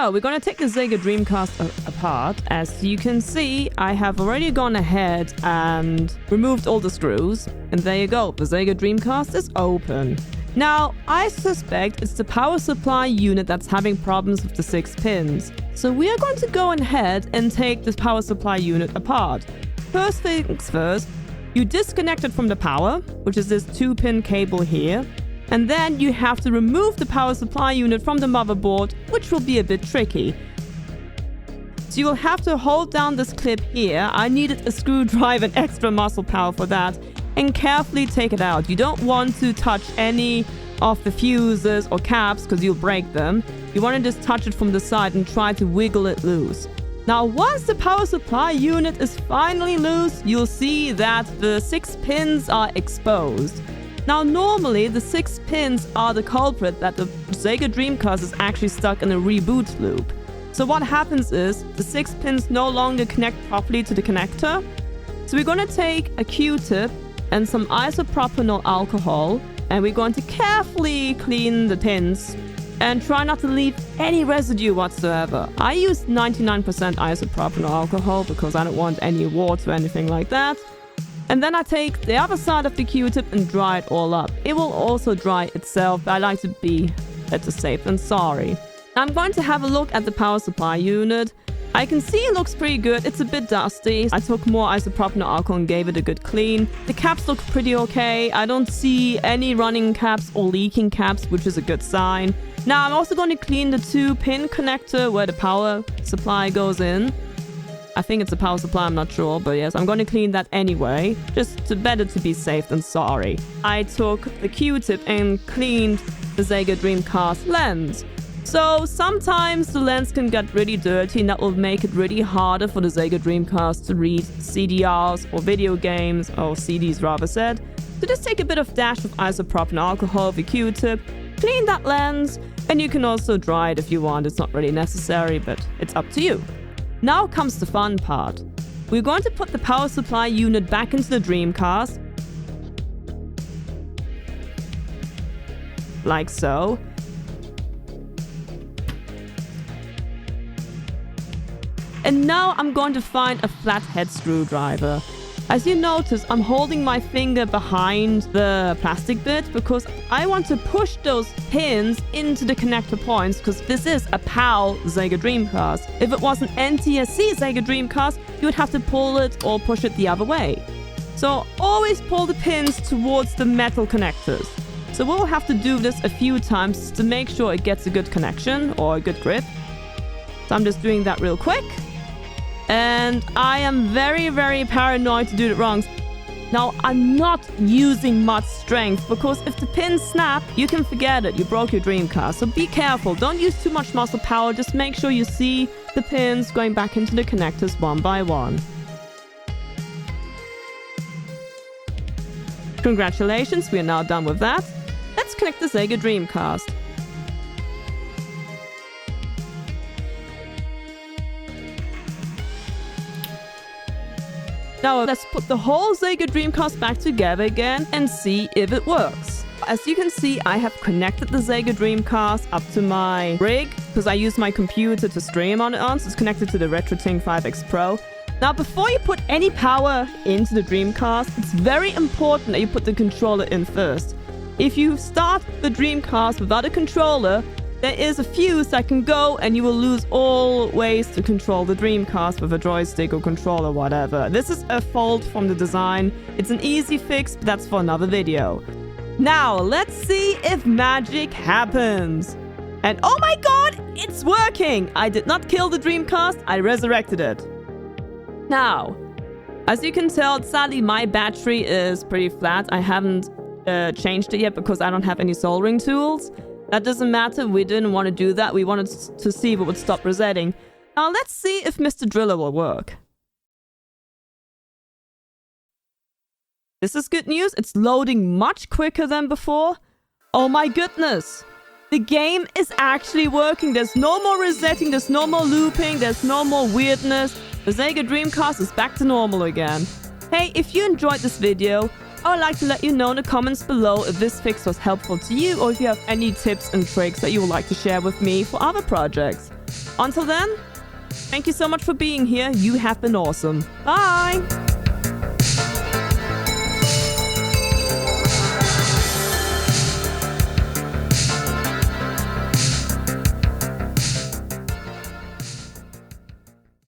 So we're going to take the Sega Dreamcast apart. As you can see, I have already gone ahead and removed all the screws. And there you go, the Sega Dreamcast is open. Now, I suspect it's the power supply unit that's having problems with the 6 pins. So we are going to go ahead and take this power supply unit apart. First things first, you disconnect it from the power, which is this 2-pin cable here. And then you have to remove the power supply unit from the motherboard, which will be a bit tricky. So you will have to hold down this clip here. I needed a screwdriver and extra muscle power for that. And carefully take it out. You don't want to touch any of the fuses or caps because you'll break them. You want to just touch it from the side and try to wiggle it loose. Now, once the power supply unit is finally loose, you'll see that the 6 pins are exposed. Now, normally, the 6 pins are the culprit that the Sega Dreamcast is actually stuck in a reboot loop. So what happens is, the 6 pins no longer connect properly to the connector. So we're going to take a Q-tip and some isopropanol alcohol, and we're going to carefully clean the pins and try not to leave any residue whatsoever. I use 99% isopropanol alcohol because I don't want any water or anything like that. And then I take the other side of the Q-tip and dry it all up. It will also dry itself, but I like to be better safe than sorry. I'm going to have a look at the power supply unit. I can see it looks pretty good. It's a bit dusty. I took more isopropanol alcohol and gave it a good clean. The caps look pretty okay. I don't see any running caps or leaking caps, which is a good sign. Now, I'm also going to clean the 2-pin connector where the power supply goes in. I think it's a power supply, I'm not sure, but yes, I'm going to clean that anyway. Better to be safe than sorry. I took the Q-tip and cleaned the Sega Dreamcast lens. So sometimes the lens can get really dirty and that will make it really harder for the Sega Dreamcast to read CDRs or video games, or CDs rather said. So just take a bit of dash of isopropanol alcohol with a Q-tip, clean that lens, and you can also dry it if you want. It's not really necessary, but it's up to you. Now comes the fun part. We're going to put the power supply unit back into the Dreamcast. Like so. And now I'm going to find a flathead screwdriver. As you notice, I'm holding my finger behind the plastic bit because I want to push those pins into the connector points because this is a PAL Sega Dreamcast. If it was an NTSC Sega Dreamcast, you would have to pull it or push it the other way. So always pull the pins towards the metal connectors. So we'll have to do this a few times to make sure it gets a good connection or a good grip. So I'm just doing that real quick. And I am very, very paranoid to do it wrong. Now, I'm not using much strength because if the pins snap, you can forget it. You broke your Dreamcast. So be careful. Don't use too much muscle power. Just make sure you see the pins going back into the connectors one by one. Congratulations, we are now done with that. Let's connect the Sega Dreamcast. Now let's put the whole Sega Dreamcast back together again and see if it works. As you can see, I have connected the Sega Dreamcast up to my rig because I use my computer to stream on it so it's connected to the RetroTink 5X Pro. Now before you put any power into the Dreamcast, it's very important that you put the controller in first. If you start the Dreamcast without a controller, there is a fuse that can go and you will lose all ways to control the Dreamcast with a joystick or controller or whatever. This is a fault from the design. It's an easy fix, but that's for another video. Now, let's see if magic happens. And oh my god, it's working! I did not kill the Dreamcast, I resurrected it. Now, as you can tell, sadly my battery is pretty flat. I haven't changed it yet because I don't have any soldering tools. That doesn't matter, we didn't want to do that. We wanted to see what would stop resetting. Now let's see if Mr. Driller will work. This is good news, it's loading much quicker than before. Oh my goodness! The game is actually working. There's no more resetting, there's no more looping, there's no more weirdness. The Sega Dreamcast is back to normal again. Hey, if you enjoyed this video, I would like to let you know in the comments below if this fix was helpful to you or if you have any tips and tricks that you would like to share with me for other projects. Until then, thank you so much for being here. You have been awesome. Bye!